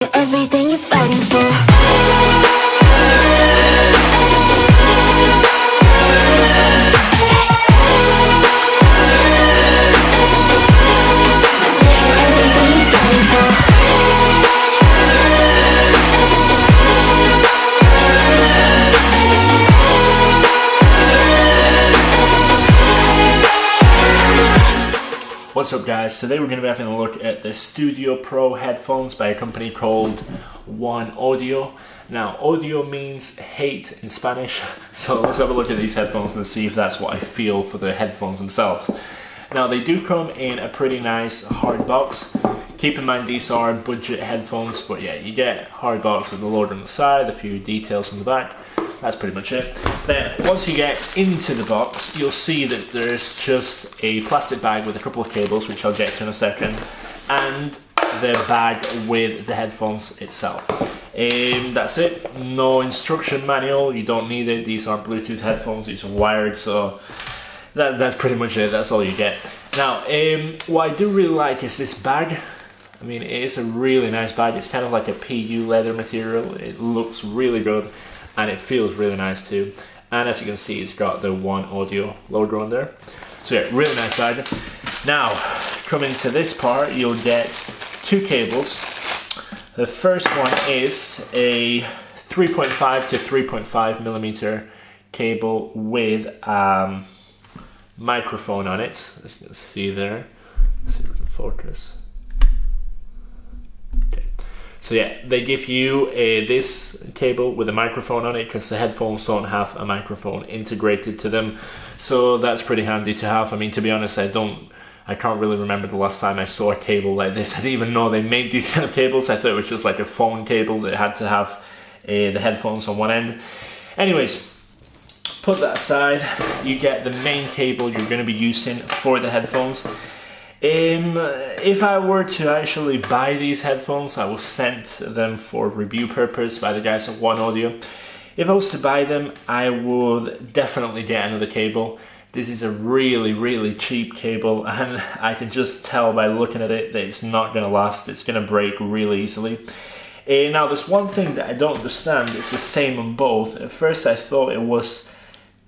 Everything you're fighting for. What's up guys, today we're going to be having a look at the Studio Pro headphones by a company called Oneodio. Now audio means hate in Spanish, so let's have a look at these headphones and see if that's what I feel for the headphones themselves. Now they do come in a pretty nice hard box. Keep in mind these are budget headphones, but yeah, you get hard box with the loader on the side, a few details on the back. That's pretty much it. Then once you get into the box, you'll see that there's just a plastic bag with a couple of cables, which I'll get to in a second, and the bag with the headphones itself. That's it. No instruction manual, you don't need it. These aren't Bluetooth headphones, these are wired, so that's pretty much it. That's all you get. Now, what I do really like is this bag. I mean, it is a really nice bag. It's kind of like a PU leather material. It looks really good. And it feels really nice too. And as you can see, it's got the Oneodio logo on there. So yeah, really nice bag. Now, coming to this part, you'll get two cables. The first one is a 3.5 to 3.5 millimeter cable with a microphone on it. As you can see there. Let's see if we can focus. So yeah, they give you this cable with a microphone on it because the headphones don't have a microphone integrated to them. So that's pretty handy to have. I mean, to be honest, I can't really remember the last time I saw a cable like this. I didn't even know they made these kind of cables. I thought it was just like a phone cable that had to have the headphones on one end. Anyways, put that aside. You get the main cable you're going to be using for the headphones. If I were to actually buy these headphones, I was sent them for review purpose by the guys at Oneodio. If I was to buy them, I would definitely get another cable. This is a really cheap cable, and I can just tell by looking at it that it's not going to last. It's going to break really easily. Now there's one thing that I don't understand. It's the same on both. At first I thought it was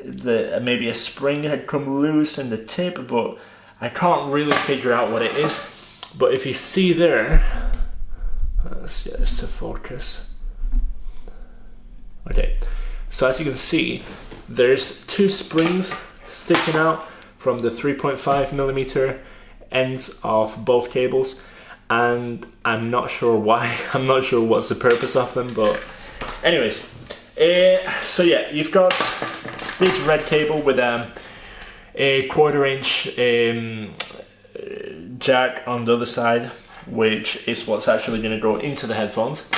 maybe a spring had come loose in the tip, but I can't really figure out what it is. But if you see there, let's get this to focus. Okay, so as you can see, there's two springs sticking out from the 3.5 millimeter ends of both cables, and I'm not sure why. I'm not sure what's the purpose of them, but anyways, so yeah, you've got this red cable with a 1/4 inch jack on the other side, which is what's actually going to go into the headphones.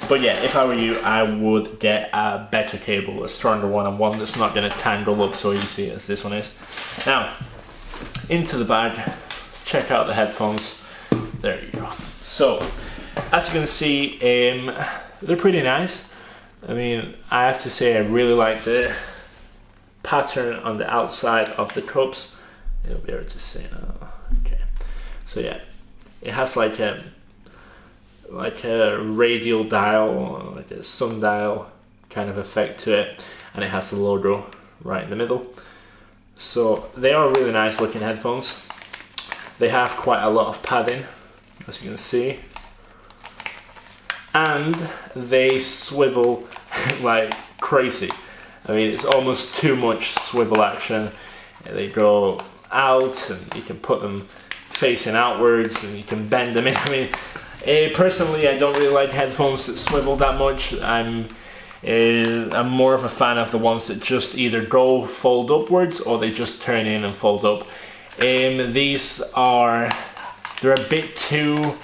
But yeah, if I were you, I would get a better cable, a stronger one, and one that's not going to tangle up so easy as this one is. Now, into the bag, check out the headphones. There you go. So, as you can see, they're pretty nice. I mean, I have to say I really like the pattern on the outside of the cups. You'll be able to see now. Okay, so yeah, it has like a radial dial, like a sundial kind of effect to it, and it has the logo right in the middle. So they are really nice looking headphones. They have quite a lot of padding, as you can see, and they swivel like crazy. I mean, it's almost too much swivel action. They go out, and you can put them facing outwards, and you can bend them in. I mean, personally, I don't really like headphones that swivel that much. I'm more of a fan of the ones that just either go fold upwards or they just turn in and fold up. They're a bit too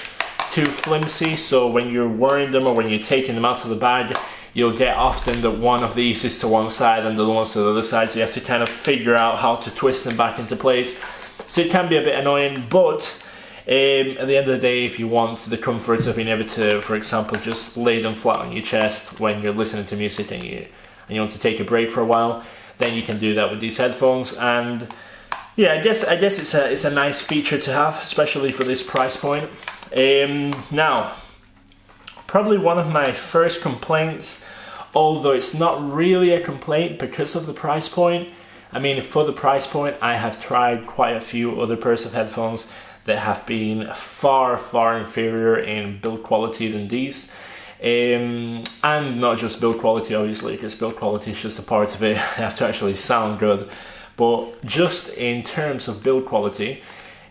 flimsy, so when you're wearing them or when you're taking them out of the bag, you'll get often that one of these is to one side and the other one's to the other side, so you have to kind of figure out how to twist them back into place. So it can be a bit annoying, but at the end of the day, if you want the comfort of being able to, for example, just lay them flat on your chest when you're listening to music and you want to take a break for a while, then you can do that with these headphones. And yeah, I guess it's a nice feature to have, especially for this price point. Now, Probably one of my first complaints, although it's not really a complaint because of the price point. I mean, for the price point, I have tried quite a few other pairs of headphones that have been far, far inferior in build quality than these. And not just build quality, obviously, because build quality is just a part of it. They have to actually sound good. But just in terms of build quality,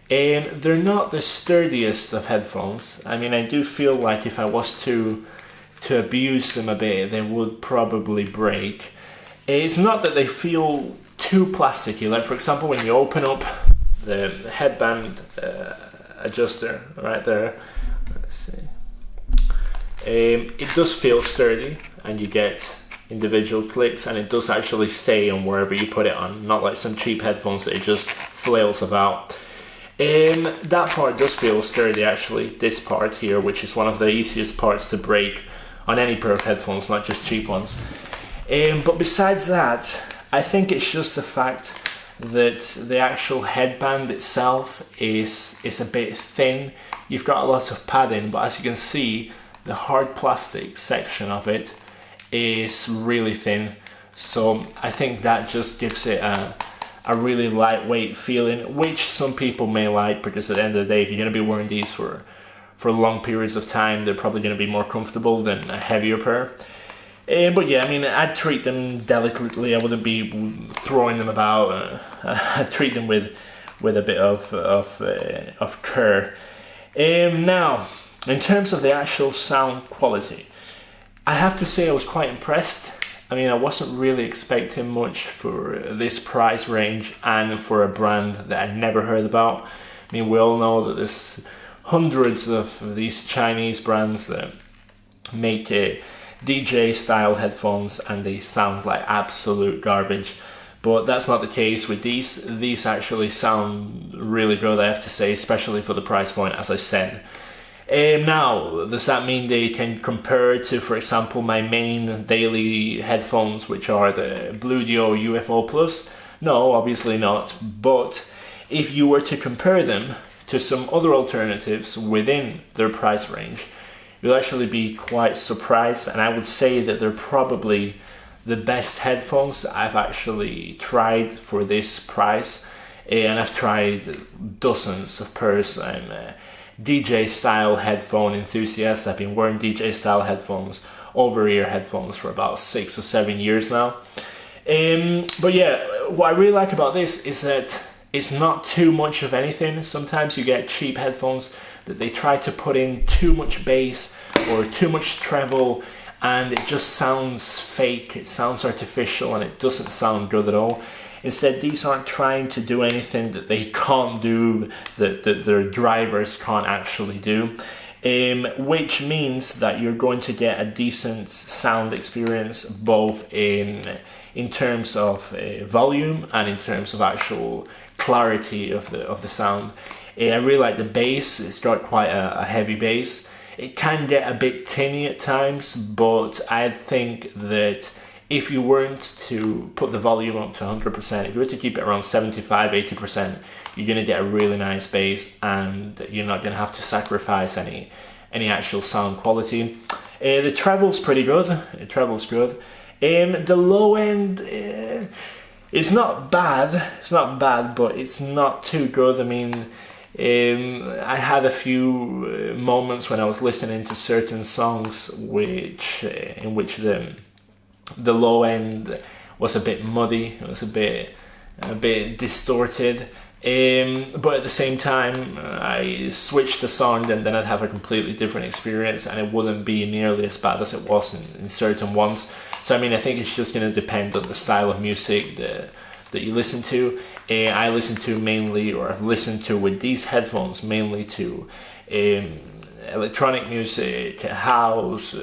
they're not the sturdiest of headphones. I mean, I do feel like if I was to abuse them a bit, they would probably break. It's not that they feel too plasticky. Like, for example, when you open up the headband adjuster right there, let's see, it does feel sturdy, and you get individual clicks, and it does actually stay on wherever you put it on, not like some cheap headphones that it just flails about. That part does feel sturdy, actually, this part here, which is one of the easiest parts to break on any pair of headphones, not just cheap ones. But besides that, I think it's just the fact that the actual headband itself is a bit thin. You've got a lot of padding, but as you can see, the hard plastic section of it is really thin. So I think that just gives it a really lightweight feeling, which some people may like, because at the end of the day, if you're going to be wearing these for long periods of time, they're probably going to be more comfortable than a heavier pair. But yeah, I mean, I'd treat them delicately. I wouldn't be throwing them about. I'd treat them with a bit of care. Now, in terms of the actual sound quality, I have to say I was quite impressed. I mean, I wasn't really expecting much for this price range and for a brand that I'd never heard about. I mean, we all know that there's hundreds of these Chinese brands that make DJ style headphones and they sound like absolute garbage. But that's not the case with these. These actually sound really good, I have to say, especially for the price point, as I said. Now, does that mean they can compare to, for example, my main daily headphones, which are the Oneodio UFO Plus? No, obviously not. But if you were to compare them to some other alternatives within their price range, you'll actually be quite surprised, and I would say that they're probably the best headphones I've actually tried for this price. And I've tried dozens of pairs. I'm a DJ style headphone enthusiast. I've been wearing DJ style headphones, over-ear headphones, for about 6 or 7 years now. But yeah, what I really like about this is that it's not too much of anything. Sometimes you get cheap headphones that they try to put in too much bass or too much treble, and it just sounds fake, it sounds artificial, and it doesn't sound good at all. Instead, these aren't trying to do anything that they can't do, that their drivers can't actually do, which means that you're going to get a decent sound experience, both in terms of volume and in terms of actual clarity of the sound. I really like the bass. It's got quite a heavy bass. It can get a bit tinny at times, but I think that if you weren't to put the volume up to 100%, if you were to keep it around 75-80%, you're going to get a really nice bass, and you're not going to have to sacrifice any actual sound quality. The treble's pretty good. The treble's good. The low end, it's not bad. It's not bad, but it's not too good. I mean, I had a few moments when I was listening to certain songs in which the low end was a bit muddy. It was a bit distorted. But at the same time, I switched the song, and then I'd have a completely different experience, and it wouldn't be nearly as bad as it was in certain ones. So I mean, I think it's just going to depend on the style of music that you listen to. I listen to mainly, or I've listened to with these headphones mainly to electronic music, house,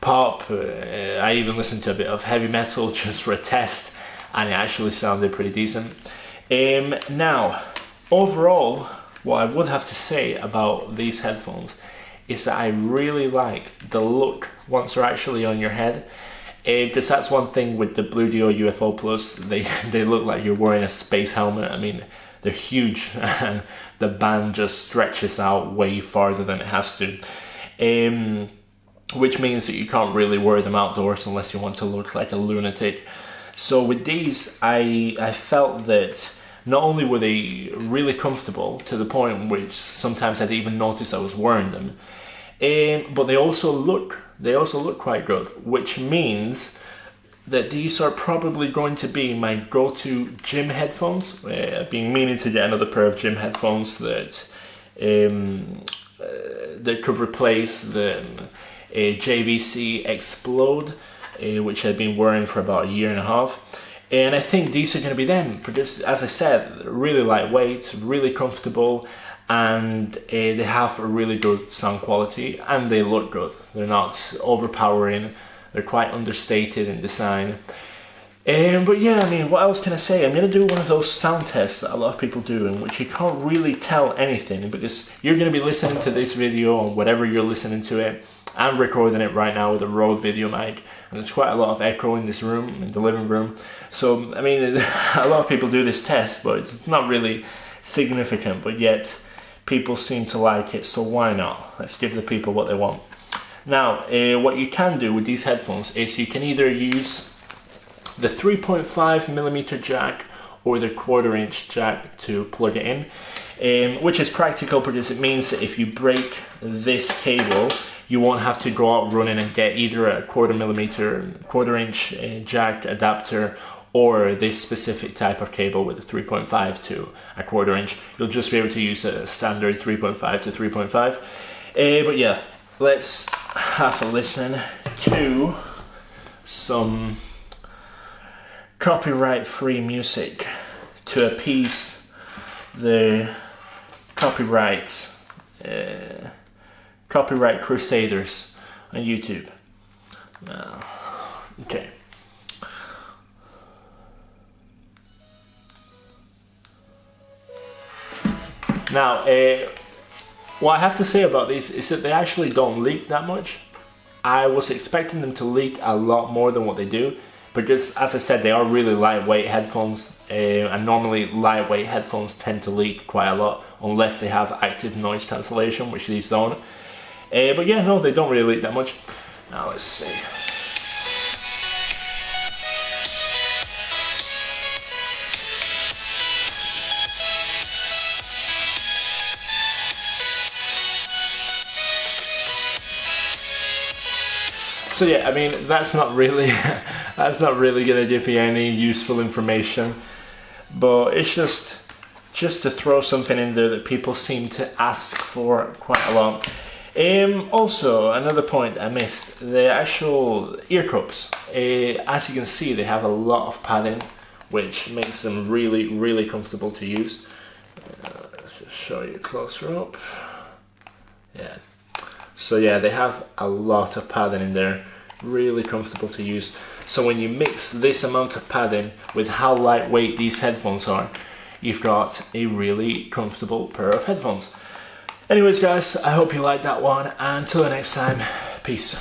pop. I even listened to a bit of heavy metal just for a test, and it actually sounded pretty decent. Now, overall, what I would have to say about these headphones is that I really like the look once they're actually on your head. Because that's one thing with the Oneodio UFO Plus, they look like you're wearing a space helmet. I mean, they're huge, and the band just stretches out way farther than it has to. which means that you can't really wear them outdoors unless you want to look like a lunatic. So with these, I felt that not only were they really comfortable to the point in which sometimes I didn't even notice I was wearing them, but they also look quite good, which means that these are probably going to be my go-to gym headphones. I've been meaning to get another pair of gym headphones that could replace the JVC Explode, which I've been wearing for about a year and a half. And I think these are going to be them, because as I said, really lightweight, really comfortable, and they have a really good sound quality, and they look good. They're not overpowering, they're quite understated in design. But yeah, I mean, what else can I say? I'm going to do one of those sound tests that a lot of people do, in which you can't really tell anything, because you're going to be listening to this video on whatever you're listening to it. I'm recording it right now with a Rode video mic, and there's quite a lot of echo in this room, in the living room. So, I mean, a lot of people do this test, but it's not really significant, but yet people seem to like it, so why not? Let's give the people what they want. Now, what you can do with these headphones is you can either use the 3.5mm jack or the 1/4" jack to plug it in, which is practical because it means that if you break this cable, you won't have to go out running and get either a 1/4" jack adapter or this specific type of cable with a 3.5 to a 1/4". You'll just be able to use a standard 3.5 to 3.5. But yeah, let's have a listen to some copyright-free music to appease the copyright crusaders on YouTube. Okay. Now, what I have to say about these is that they actually don't leak that much. I was expecting them to leak a lot more than what they do, because as I said, they are really lightweight headphones, and normally lightweight headphones tend to leak quite a lot unless they have active noise cancellation, which these don't. But yeah, no, they don't really leak that much. Now let's see. So yeah, I mean, that's not really gonna give you any useful information, but it's just to throw something in there that people seem to ask for quite a lot. Also, another point I missed, the actual ear cups. As you can see, they have a lot of padding, which makes them really, really comfortable to use. Let's just show you closer up. Yeah. So yeah, they have a lot of padding in there, really comfortable to use. So when you mix this amount of padding with how lightweight these headphones are, you've got a really comfortable pair of headphones. Anyways guys, I hope you liked that one, and until the next time, peace.